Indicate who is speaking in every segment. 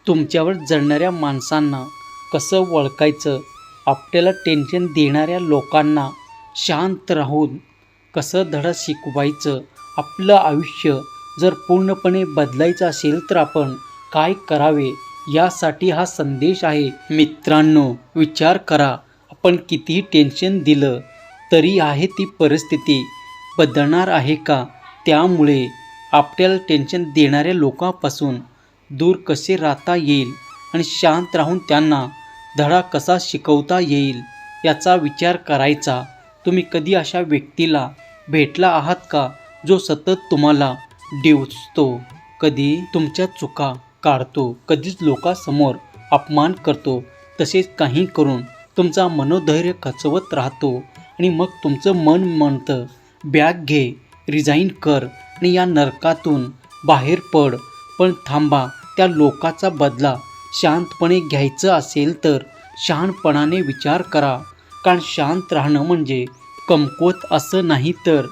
Speaker 1: तुमच्यावर जळणाऱ्या माणसांना कसं ओळखायचं, आपल्याला टेन्शन देणाऱ्या लोकांना शांत राहून कसं धडा शिकवायचं, आपलं आयुष्य जर पूर्णपणे बदलायचं असेल तर आपण काय करावे, यासाठी हा संदेश आहे. मित्रांनो, विचार करा, आपण कितीही टेन्शन दिलं तरी आहे ती परिस्थिती बदलणार आहे का? त्यामुळे आपल्याला टेन्शन देणाऱ्या लोकांपासून दूर कसे राहता येईल आणि शांत राहून त्यांना धडा कसा शिकवता येईल याचा विचार करायचा. तुम्ही कधी अशा व्यक्तीला भेटला आहात का जो सतत तुम्हाला डिवचतो, कधी तुमच्या चुका काढतो, कधीच लोकांसमोर अपमान करतो, तसेच काही करून तुमचा मनोधैर्य खचवत राहतो आणि मग तुमचं मन म्हणतं बॅग घे, रिझाईन कर आणि या नरकातून बाहेर पड. पण थांबा, त्या लोकाचा बदला शांतपणे घ्यायचं असेल तर शहाणपणाने विचार करा. कारण शांत राहणं म्हणजे कमकुवत असं नाही तर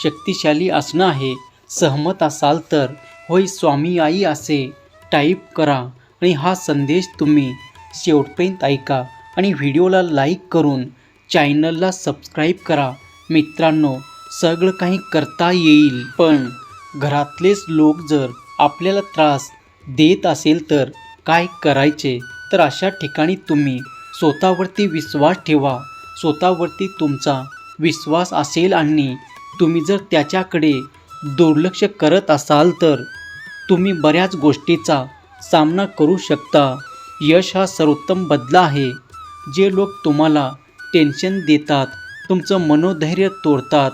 Speaker 1: शक्तिशाली असणं आहे. सहमत असाल तर होय स्वामी आई असे टाईप करा आणि हा संदेश तुम्ही शेवटपर्यंत ऐका आणि व्हिडिओला लाईक करून चॅनलला सबस्क्राईब करा. मित्रांनो, सगळं काही करता येईल, पण घरातलेच लोक जर आपल्याला त्रास देत असेल तर काय करायचे? तर अशा ठिकाणी तुम्ही स्वतःवरती विश्वास ठेवा. स्वतःवरती तुमचा विश्वास असेल आणि तुम्ही जर त्याच्याकडे दुर्लक्ष करत असाल तर तुम्ही बऱ्याच गोष्टीचा सामना करू शकता. यश हा सर्वोत्तम बदला आहे. जे लोक तुम्हाला टेन्शन देतात, तुमचं मनोधैर्य तोडतात,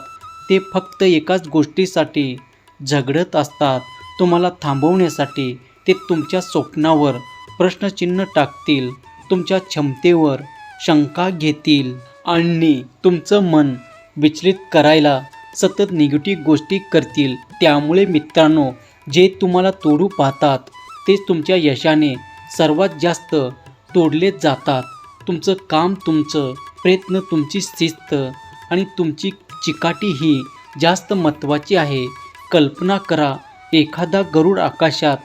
Speaker 1: ते फक्त एकाच गोष्टीसाठी झगडत असतात, तुम्हाला थांबवण्यासाठी. ते तुमच्या स्वप्नावर प्रश्नचिन्ह टाकतील, तुमच्या क्षमतेवर शंका घेतील आणि तुमचं मन विचलित करायला सतत निगेटिव्ह गोष्टी करतील. त्यामुळे मित्रांनो, जे तुम्हाला तोडू पाहतात तेच तुमच्या यशाने सर्वात जास्त तोडले जातात. तुमचं काम, तुमचं प्रयत्न, तुमची शिस्त आणि तुमची चिकाटी ही जास्त महत्त्वाची आहे. कल्पना करा, एखादा गरुड आकाशात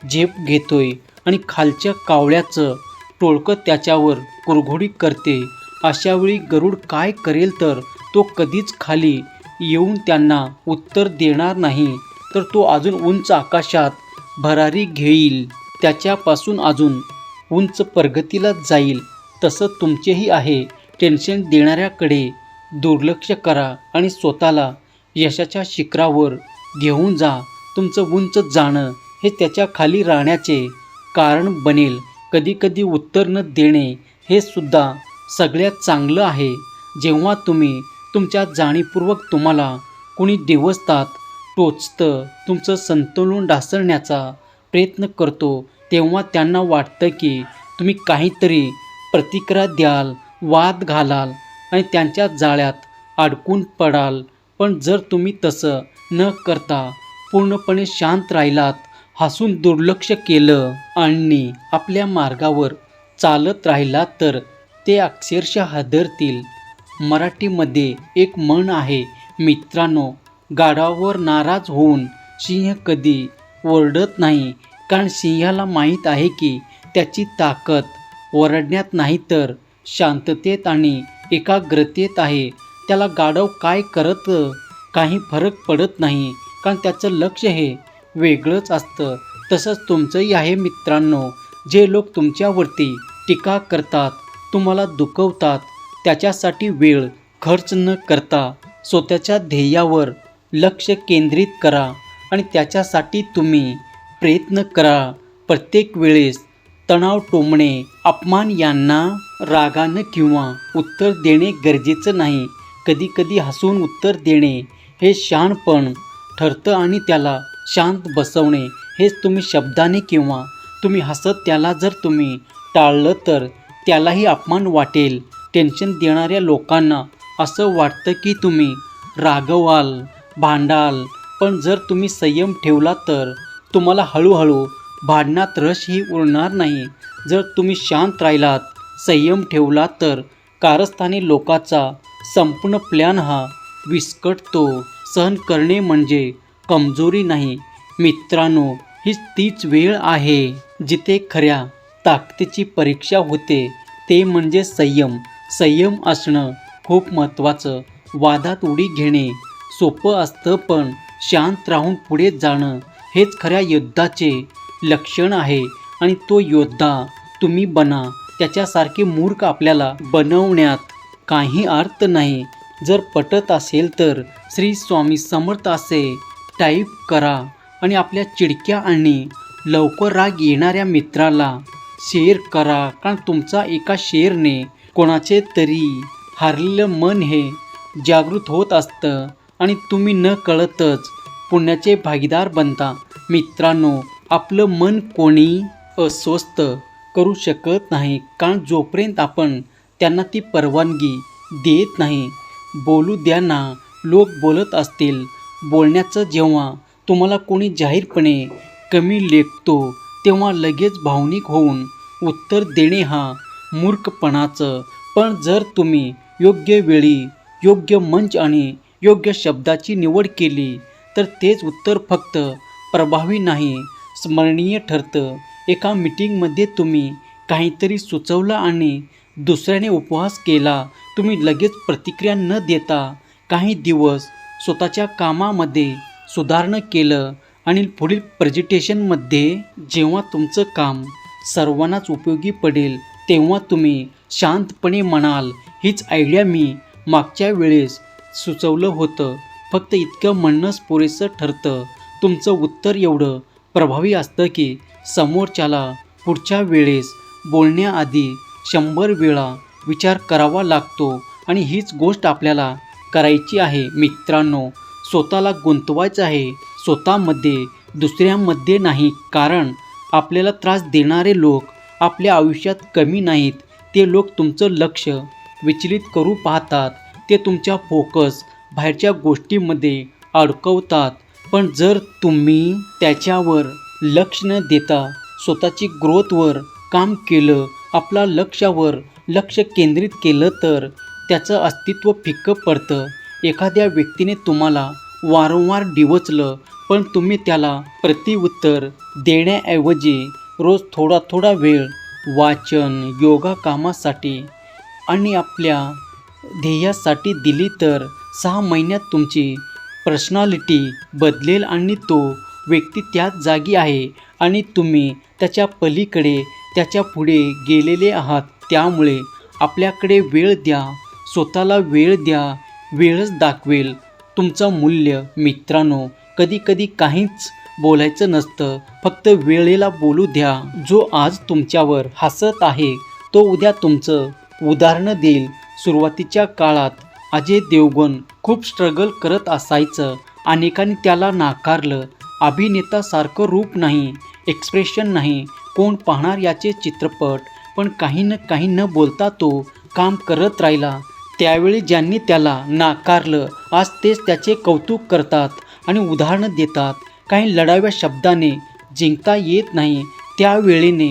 Speaker 1: झेप घेतोय आणि खालच्या कावळ्याचं टोळकं त्याच्यावर कुरघोडी करते. अशावेळी गरुड काय करेल तर तो कधीच खाली येऊन त्यांना उत्तर देणार नाही, तर तो अजून उंच आकाशात भरारी घेईल, त्याच्यापासून अजून उंच प्रगतीला जाईल. तसं तुमचेही आहे. टेन्शन देणाऱ्याकडे दुर्लक्ष करा आणि स्वतःला यशाच्या शिखरावर घेऊन जा. तुमचं उंच जाणं हे त्याच्या खाली राहण्याचे कारण बनेल. कधीकधी उत्तर न देणे हे सुद्धा सगळ्यात चांगलं आहे. जेव्हा तुम्ही तुमच्या जाणीवपूर्वक तुम्हाला कुणी डिवचतात, टोचतं, तुमचं संतुलन ढासळण्याचा प्रयत्न करतो, तेव्हा त्यांना वाटतं की तुम्ही काहीतरी प्रतिक्रिया द्याल, वाद घालाल आणि त्यांच्या जाळ्यात अडकून पडाल. पण जर तुम्ही तसं न करता पूर्णपणे शांत राहिलात, हसून दुर्लक्ष केलं आणि आपल्या मार्गावर चालत राहिलात तर ते अक्षरशः हादरतील. मराठीमध्ये एक म्हण आहे मित्रांनो, गाढवावर नाराज होऊन सिंह कधी ओरडत नाही. कारण सिंहाला माहीत आहे की त्याची ताकद ओरडण्यात नाही तर शांततेत आणि एकाग्रतेत आहे. त्याला गाढव काय करत काही फरक पडत नाही, कारण त्याचं लक्ष हे वेगळंच असतं. तसंच तुमचंही आहे मित्रांनो. जे लोक तुमच्यावरती टीका करतात, तुम्हाला दुखवतात, त्याच्यासाठी वेळ खर्च न करता स्वतःच्या ध्येयावर लक्ष केंद्रित करा आणि त्याच्यासाठी तुम्ही प्रयत्न करा. प्रत्येक वेळेस तणाव टोमणे, अपमान यांना रागानं किंवा उत्तर देणे गरजेचं नाही. कधीकधी हसून उत्तर देणे हे शहाणपण ठरतं आणि त्याला शांत बसवणे हेच तुम्ही शब्दाने किंवा तुम्ही हसत त्याला जर तुम्ही टाळलं तर त्यालाही अपमान वाटेल. टेन्शन देणाऱ्या लोकांना असं वाटतं की तुम्ही रागवाल, भांडाल, पण जर तुम्ही संयम ठेवला तर तुम्हाला हळूहळू भांडणात रसही उरणार नाही. जर तुम्ही शांत राहिलात, संयम ठेवला तर कारस्थानी लोकांचा संपूर्ण प्लॅन हा विस्कटतो. सहन करणे म्हणजे कमजोरी नाही मित्रांनो, हीच तीच वेळ आहे जिथे खऱ्या ताकदीची परीक्षा होते ते म्हणजे संयम. संयम असणं खूप महत्त्वाचं. वादात उडी घेणे सोपं असतं, पण शांत राहून पुढे जाणं हेच खऱ्या योद्धाचे लक्षण आहे. आणि तो योद्धा तुम्ही बना. त्याच्यासारखे मूर्ख आपल्याला बनवण्यात काही अर्थ नाही. जर पटत असेल तर श्री स्वामी समर्थ असे टाईप करा आणि आपल्या चिडक्या आणि लवकर राग येणाऱ्या मित्राला शेअर करा. कारण तुमचा एका शेअरने कोणाचे तरी हारलेलं मन हे जागृत होत असतं आणि तुम्ही न कळतच पुण्याचे भागीदार बनता. मित्रांनो, आपलं मन कोणी अस्वस्थ करू शकत नाही, कारण जोपर्यंत आपण त्यांना ती परवानगी देत नाही. बोलू द्या ना. लोक बोलत असतील. बोलण्याचं जेव्हा तुम्हाला कोणी जाहीरपणे कमी लेखतो तेव्हा लगेच भावनिक होऊन उत्तर देणे हा मूर्खपणाचं. पण जर तुम्ही योग्य वेळी योग्य मंच आणि योग्य शब्दाची निवड केली तर तेच उत्तर फक्त प्रभावी नाही, स्मरणीय ठरतं. एका मीटिंगमध्ये तुम्ही काहीतरी सुचवलं आणि दुसऱ्याने उपहास केला. तुम्ही लगेच प्रतिक्रिया न देता काही दिवस स्वतःच्या कामामध्ये सुधारणा केलं आणि पुढील प्रेझेंटेशनमध्ये जेव्हा तुमचं काम सर्वांनाच उपयोगी पडेल तेव्हा तुम्ही शांतपणे म्हणाल, हीच आयडिया मी मागच्या वेळेस सुचवलं होतं. फक्त इतकं म्हणणंच पुरेसं ठरतं. तुमचं उत्तर एवढं प्रभावी असतं की समोरच्याला पुढच्या वेळेस बोलण्याआधी 100 वेळा विचार करावा लागतो. आणि हीच गोष्ट आपल्याला करायची आहे. मित्रांनो, स्वतःला गुंतवायचं आहे स्वतःमध्ये, दुसऱ्यांमध्ये नाही. कारण आपल्याला त्रास देणारे लोक आपल्या आयुष्यात कमी नाहीत. ते लोक तुमचं लक्ष विचलित करू पाहतात. ते तुमच्या फोकस बाहेरच्या गोष्टीमध्ये अडकवतात. पण जर तुम्ही त्याच्यावर लक्ष न देता स्वतःची ग्रोथवर काम केलं, आपल्या लक्ष्यावर लक्ष केंद्रित केलं तर त्याचं अस्तित्व फिक्कं पडतं. एखाद्या व्यक्तीने तुम्हाला वारंवार डिवचलं, पण तुम्ही त्याला प्रतिउत्तर देण्याऐवजी रोज थोडा थोडा वेळ वाचन, योगा कामासाठी आणि आपल्या ध्येयासाठी दिली तर 6 महिन्यात तुमची पर्सनॅलिटी बदलेल आणि तो व्यक्ती त्याच जागी आहे आणि तुम्ही त्याच्या पलीकडे, त्याच्या पुढे गेलेले आहात. त्यामुळे आपल्याकडे वेळ द्या, स्वतःला वेळ द्या. वेळच दाखवेल तुमचं मूल्य. मित्रांनो, कधी कधी काहीच बोलायचं नसतं, फक्त वेळेला बोलू द्या. जो आज तुमच्यावर हसत आहे तो उद्या तुमचं उदाहरण देईल. सुरुवातीच्या काळात अजय देवगण खूप स्ट्रगल करत असायचं. अनेकांनी त्याला नाकारलं. अभिनेतासारखं रूप नाही, एक्सप्रेशन नाही, कोण पाहणार याचे चित्रपट. पण काही न बोलता तो काम करत राहिला. त्यावेळी ज्यांनी त्याला नाकारलं आज तेच त्याचे कौतुक करतात आणि उदाहरणं देतात. काही लढाव्या शब्दाने जिंकता येत नाही, त्या वेळेने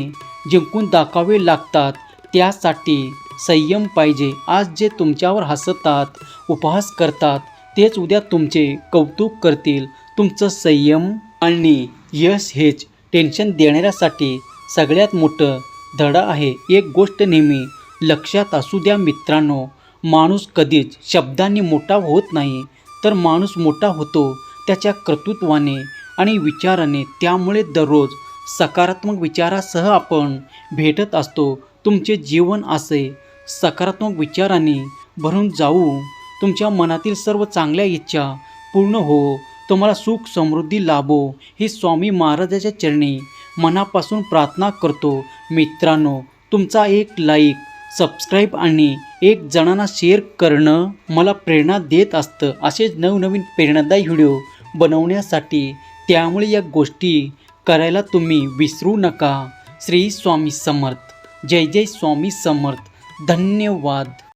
Speaker 1: जिंकून दाखवावे लागतात. त्यासाठी संयम पाहिजे. आज जे तुमच्यावर हसतात, उपहास करतात, तेच उद्या तुमचे कौतुक करतील. तुमचं संयम आणि यश हेच टेन्शन देणाऱ्यासाठी सगळ्यात मोठं धडा आहे. एक गोष्ट नेहमी लक्षात असू द्या मित्रांनो, माणूस कधीच शब्दांनी मोठा होत नाही, तर माणूस मोठा होतो त्याच्या कर्तृत्वाने आणि विचाराने. त्यामुळे दररोज सकारात्मक विचारासह आपण भेटत असतो. तुमचे जीवन असे सकारात्मक विचारांनी भरून जाऊ. तुमच्या मनातील सर्व चांगल्या इच्छा पूर्ण हो. तुम्हाला सुख समृद्धी लाभो ही स्वामी महाराजाच्या चरणी मनापासून प्रार्थना करतो. मित्रांनो, तुमचा एक लाईक, सबस्क्राईब आणि एक जणांना शेअर करणं मला प्रेरणा देत असतं असेच नवनवीन प्रेरणादायी व्हिडिओ बनवण्यासाठी. त्यामुळे या गोष्टी करायला तुम्ही विसरू नका. श्री स्वामी समर्थ. जय जय स्वामी समर्थ. धन्यवाद.